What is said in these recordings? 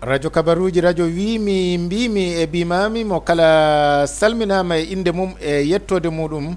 radio kabaruji radio wimi mbimi e bimami mo kala salminama e inde mum e yettode muɗum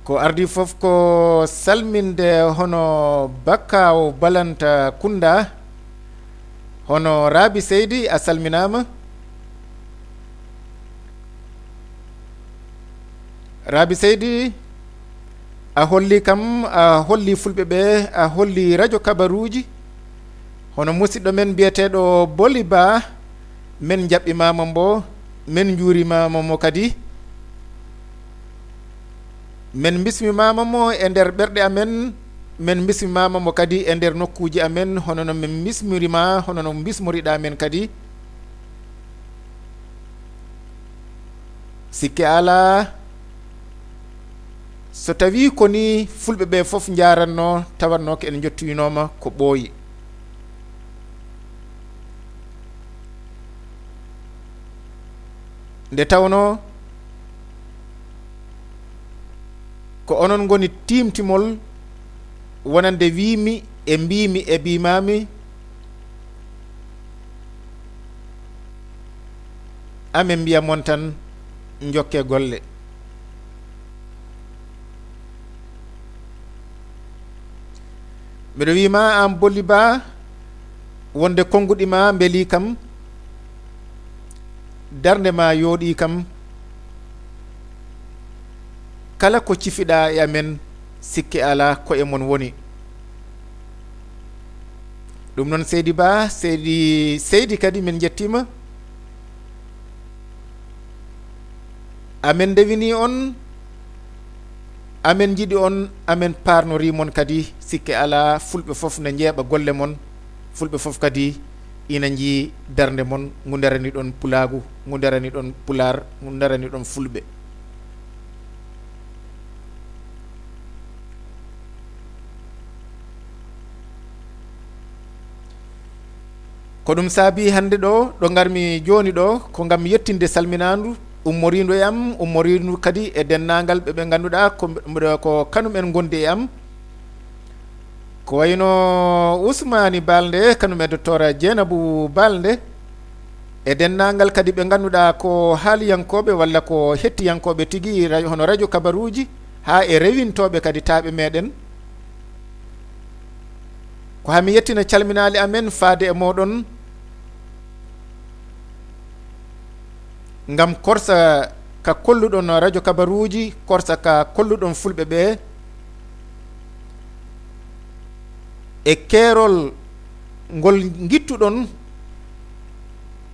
ko ardi fof ko salminde hono Bakkaw Balanta Kunda hono Rabi Seydi a salminama. Rabi Seydi a holli kam a holli fulɓe ɓe a holli radio kabaruji hono musidɗo men biyeteɗo Boli Ba men jaɓɓimama mbo men juurimama mo kadi men bismimama mo e nder ɓerɗe amen men bismimama mo kadi e nder nokkuji amen hono no min bismirima hono no bismoriɗa men kadi sikke ala so tawi koni fulɓe ɓe fof jaranno tawanno ko en jottinoma ko ɓooyi nde tawno ko onon goni timtimol wonande wimi e mbimi e bimami amen mbiya mon tan jokke golle mbiɗo wima an Boli Ba wonde konnguɗima beeli kam darde ma yooɗi kam kala ko cifiɗa e amen sikke ala ko e mon woni ɗum noon Seydi Ba Seydi kadi min jettima amen dewini on amen jiɗi on amen parnori mon kadi sikke ala fulɓe fof ne jeeɓa golle mon fulɓe fof kadi ina jii darde mon ngu darani ɗon pulagu ngu darani ɗon pular ngu darani ɗon fulɓe ko ɗum saabi hande ɗo garmi joni ɗo ko gam yettinde salminandu ummorindo e am ummorindo kadi e dennagal ɓeɓe ganduɗa ko kanumen gondi e am ko wayno Ousmani Balde kanumen docteur Dieynabou Balde e dennagal kadi ɓe ganduɗa ko haaliyankoɓe walla ko hettiyankoɓe tigui hono radio kabaruji ha e rewintoɓe kadi taaɓe meɗen ko hami yettina calminali amen faade e moɗon ngam korsa ka kolluɗon radio kabaruji korsa ka kolluɗon fulɓe ɓe e keerol ngol gittuɗon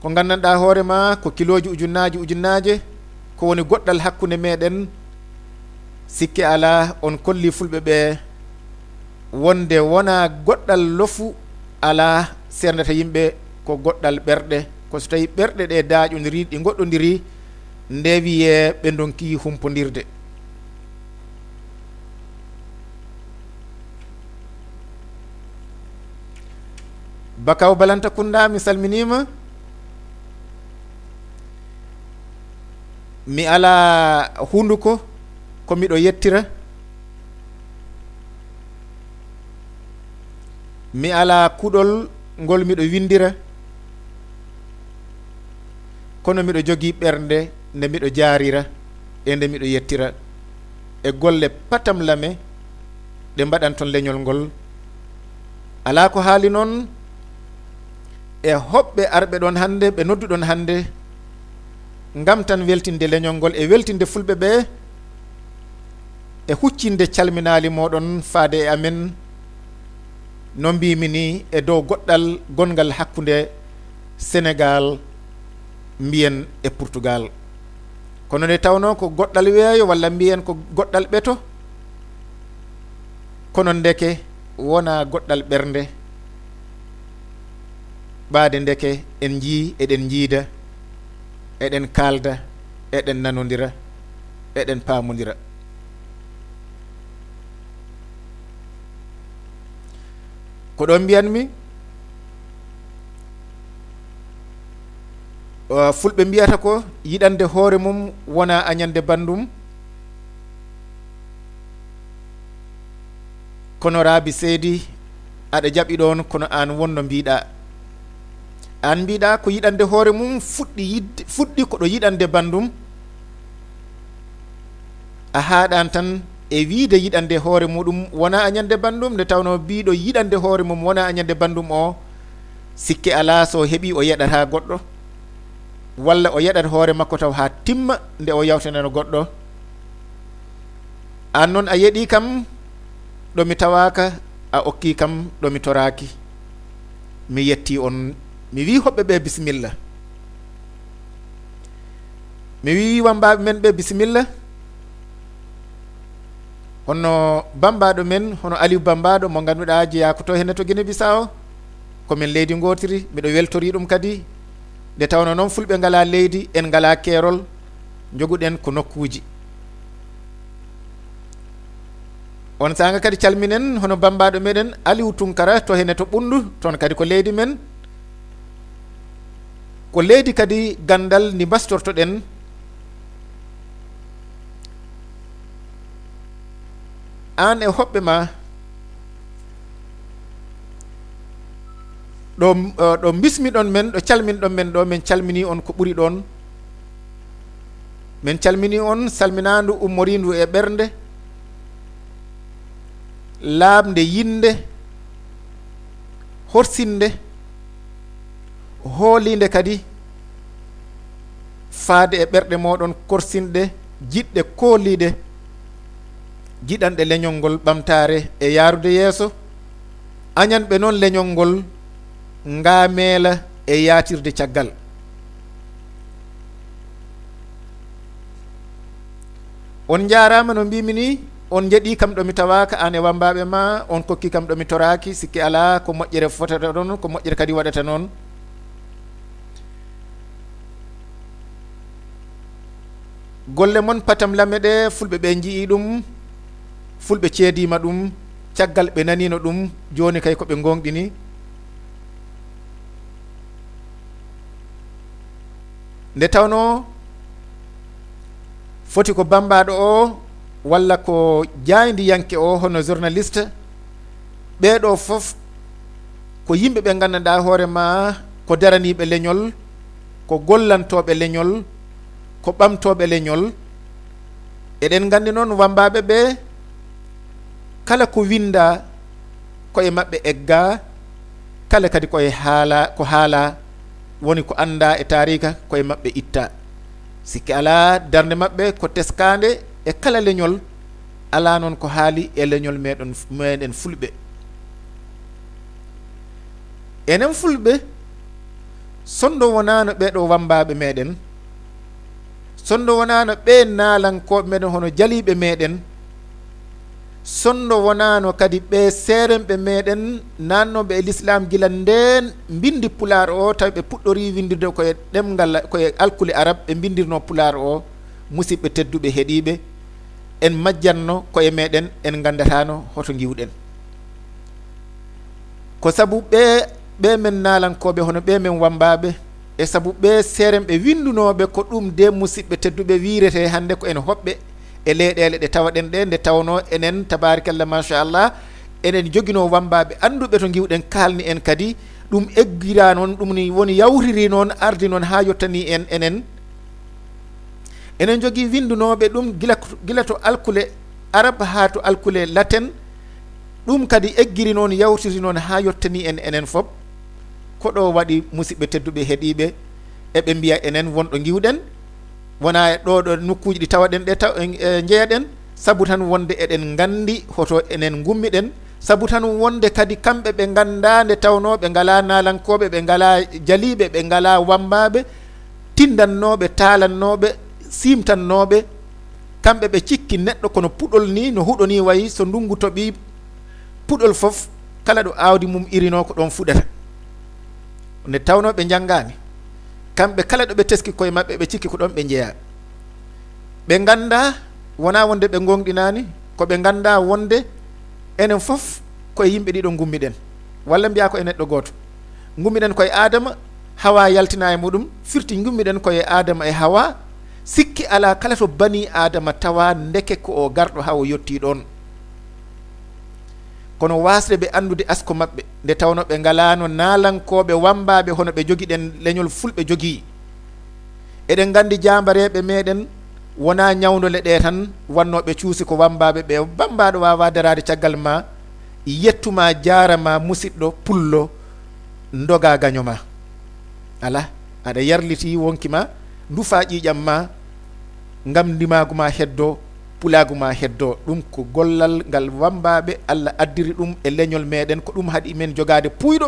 ko gandanɗa hoorema ko kiloji ujunnaje ko woni goɗɗal hakkude meɗen sikke ala on kolli fulɓe ɓe wonde wona goɗɗal lofu ala sernata yimɓe ko goɗɗal ɓerɗe ko so tawi ɓerɗe ɗe daaƴodiri ɗi goɗɗodiri ndewiye ɓe donki humpodirde Bakkaw Balanta Kunda mi salminima mi ala hunduko ko miɗo yettira mi ala kuɗol ngol miɗo windira kono miɗo jogui ɓernde nde miɗo jaarira e nde miɗo yettira e golle patam lame ɗe mbaɗan toon leñol ngol ala ko haali noon e hoɓɓe arɓe ɗon hande ɓe nodduɗon hande ngam tan weltinde leñol ngol e weltinde fulɓe ɓe e huccinde calminali moɗon faade e amen no mbimi ni e dow goɗɗal gongal hakkude Sénégal mbiyen e Portugal kono nde tawno ko goɗɗal weeyo walla mbiyen ko goɗɗal ɓeto kono ndeke wona goɗɗal ɓernde ɓaade ndeke en jii eɗen jiida eɗen kalda eɗen nanodira eɗen paamodira ko ɗon mbiyanmi fulɓe mbiyata ko yiɗande hoore mum wona añande bandum kono Rabi Seydi aɗa jaɓi ɗon kono an wonno mbiɗa an mbiɗa ko yiɗande hoore mum fuɗɗi ko ɗo yiɗande bandum a haɗan tan e wiide yiɗande hoore muɗum wona añande bandum nde tawno mbiɗo yiɗande hoore mum wona añande bandum o sikke ala so heeɓi o yeɗata goɗɗo walla o yeɗat hoore makko taw ha timma nde o yawtaneno goɗɗo an noon a yeɗi kam ɗomi tawaka a okki kam ɗomi toraki mi yetti on mi wi hoɓɓe ɓe bisimilla mi wi wambaɓe men ɓe bisimilla hono bambaɗo men hono Aliou Bambaɗo mo ganduɗa jeeya ko to henne to Guinée Bissau komin leydi gotiri miɗo weltori ɗum kadi nde tawno noon fulɓe ngala leydi en ngala keerol joguɗen ko nokkuji on sanga kadi calminen hono bambaɗo meɗen Aliou Tunkara to henne to Ɓundu toon kadi ko leydi men ko leydi kadi gandal ndi bastortoɗen an e hoɓɓe ma ɗo bismiɗon men ɗo calminɗon men ɗo min calmini on ko ɓuri ɗon min calmini on salminandu ummorindu e ɓernde laabde yinde horsinde hoolinde kadi faade e ɓerɗe moɗon korsinɗe jiɗɗe koolide jiɗanɗe leñol ngol ɓamtare e yaarude yeeso añanɓe noon leñol ngol ngameela e yaatirde caggal on jarama no mbimi ni on jeeɗi kam ɗomi tawaka an e wambaɓe ma on kokki kam ɗomi toraki sikki ala ko moƴƴere fotata ɗon ko moƴƴere kadi waɗata noon golle mon patam lamme ɗe fulɓe ɓe jii ɗum fulɓe ceedima ɗum caggal ɓe nanino ɗum joni kay koɓe gonɗini nde tawno foti ko bambaɗo o walla ko jaydiyanke o hono journaliste ɓeɗo foof ko yimɓe ɓe gandanɗa hoorema ko daraniɓe leñol ko gollantoɓe leñol ko ɓamtoɓe leñol eɗen gandi noon wambaɓe ɓe kala ko winda koye maɓɓe egga kala kadi koye haala ko haala woni ko anda e tarika koye maɓɓe itta sikki ala darde maɓɓe ko teskade e kala leñol ala noon ko haali e leñol meɗen fulɓe enen fulɓe sondo wonano ɓeɗo wambaɓe meɗen sondo wonano ɓe naalankoɓe meɗen hono jaliɓe meɗen sondo wonano kadi ɓe seeremɓe meɗen nannoɓe e l'islam gila nden bindi pular o tawi ɓe puɗɗori windirde koye ɗemgal koye alkule arab ɓe bindirno pular o musidɓe tedduɓe heeɗiɓe en majjanno koye meɗen en gandatano hoto giwɗen ko saabu ɓe men naalankoɓe hono ɓe men wambaɓe e saabu ɓe seeremɓe windunoɓe ko ɗum de musidɓe tedduɓe wirete hande ko en hoɓɓe e leyɗele ɗe tawaɗen ɗe nde tawno enen tabarikallah machallah enen joguino wambaɓe anduɓe to giwɗen kalni en kadi ɗum eggira noon ɗum ni woni yawriri noon ardi noon ha yettani en enen jogui windunoɓe ɗum gila to alkule arab ha to alkule latin ɗum kadi eggiri noon yawtiri noon ha yettani en enen foof koɗo waɗi musidɓe tedduɓe heeɗiɓe eɓe mbiya enen wonɗo giwɗen wona ɗo nokkuji ɗi tawaɗen ɗe jeeyaɗen saabu tan wonde eɗen gandi hoto enen gummiɗen saabu tan wonde kadi kamɓe ɓe ganda nde tawno ɓe ngala naalankoɓe ɓe ngala jaliɓe ɓe ngala wambaɓe tindannoɓe taalannoɓe simtannoɓe kamɓe ɓe cikki neɗɗo kono puɗol ni no huuɗo ni wayi so ndungu toɓi puɗol foof kala ɗo awdi mum irino ko ɗon fuɗata nde tawno ɓe janggani kamɓe kala ɗo ɓe teski koye maɓɓe ɓe cikki ko ɗon ɓe jeeya ɓe ganda wona wonde ɓe gonɗinani ko ɓe ganda wonde enen foof koye yimɓe ɗiɗo gummiɗen walla mbiya ko e neɗɗo goto gummiɗen koye adama hawa yaltina e muɗum firti gummiɗen koye adama e hawa sikki ala kala to bani adama tawa ndeke ko o garɗo ha o yetti ɗon kono wasde ɓe andude asko maɓɓe nde tawno ɓe ngalano nalankoɓe wambaɓe hono ɓe jogiɗen leñol fulɓe jogii. Eɗen gandi jambareɓe meɗen wona ñawdole ɗe tan wannoɓe cuusi ko wambaɓe ɓe. Bambaɗo wawa darade caggal ma, yettuma, jarama, musidɗo pullo, ndoga gaño ma. ala aɗa yarliti wonki ma, ndufa ƴiƴam ma, ngam ndimaguma heddo, pulaguma heddo. ɗum ko gollal ngal wambaɓe Allah addiri ɗum e leñol meɗen, ko ɗum haɗi men jogade puyɗo,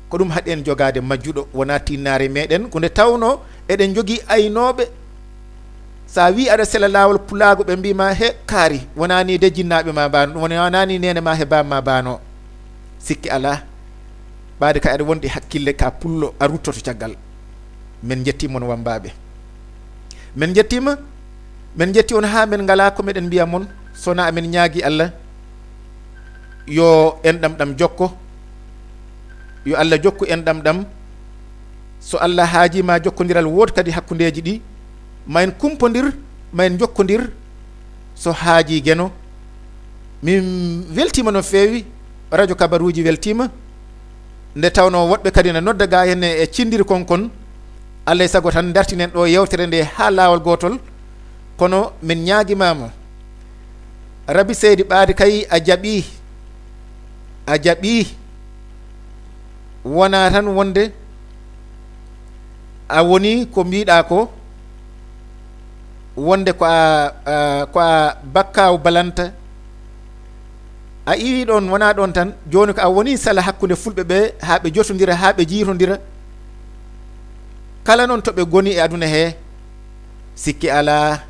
ko ɗum haɗi en jogade majjuɗo, wona tinnare meɗen. ko nde tawno eɗen jogui aynoɓe, sa wi aɗa sela lawol pulago ɓe mbima he kaari, wonani de jinnaɓe ma bano, wonani nene ma he bamma bano. Sikki ala, ɓaade ka aɗa wondi hakkille ka pullo a ruttoto caggal. Men jettimon wambaɓe, men jettima, men jetti on ha men ngala ko meɗen mbiya mon, sona amen ñaagui Allah yo en ɗam jokko, yo Allah jokku en ɗam. So Allah haajima jokkodiral wood kadi hakkudeji ɗi, ma en kumpodir, ma en jokkodir so haaji gueno. Min weltima no feewi, radio kabaruji weltima, nde tawno woɗɓe kadi ne nodda ga henne e cindiri konkon. Allah e sago tan dartinen ɗo yewtere nde ha lawol gotol, kono min ñaaguimama Rabi Seydi ɓaade kay a jaɓi wona tan wonde a woni ko mbiɗa ko, wonde ko a bakkaw balanta, a iwi ɗon wona ɗon tan. joni ko a woni sala hakkude fulɓe ɓe ha ɓe jotodira, ha ɓe jiitodira, kala noon to ɓe goni e aduna he. Sikki ala,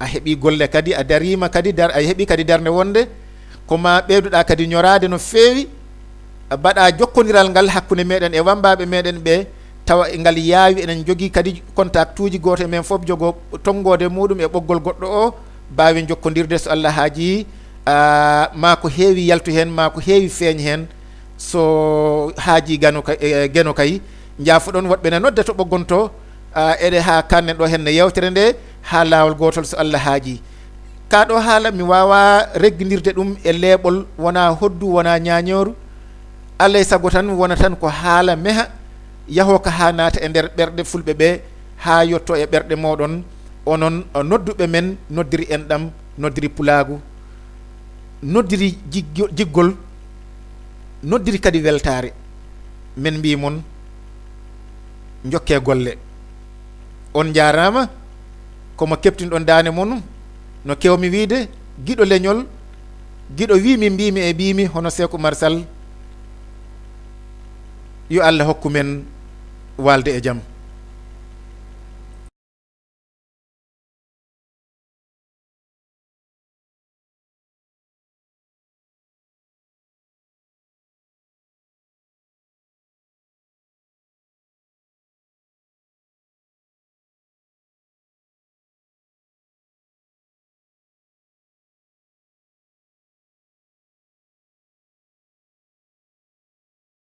a heeɓi golle kadi, a darima kadi, a heeɓi kadi darde wonde, koma ɓeyduɗa kadi ñorade no feewi, baɗa jokkodiral ngal hakkude meɗen e wambaɓe meɗen ɓe, tawa ngal yaawi. Enen jogui kadi contact uji, goto men foof jogo tonggode muɗum e ɓoggol goɗɗo o, mbawi jokkodirde so Allah haaji. Ma ko heewi yaltu hen, ma ko heewi feeñ hen, so haaji geno kay jaafoɗon woɗɓe ne nodda to ɓoggonto eɗe ha kannen ɗo henne yewtere nde ha lawol gotol so Allah haaji. ka ɗo haala mi wawa regguidirde ɗum e leeɓol, wona hoddu, wona ñañoru. Allah e sago tan wona tan ko haala meha yaho ka ha naata e nder ɓerɗe fulɓe ɓe, ha yetto e ɓerɗe moɗon. onon nodduɓe men noddiri en ɗam, noddiri pulagu, noddiri jiggol, noddiri kadi weltare. men mbi mon jokke golle, on jarama komo keptinɗon dane mon. no kewmi wiide, guiɗo leñol, guiɗo wimi mbimi e mbimi hono Sékou Oumar Sall, yo Allah hokku men walde e jaam.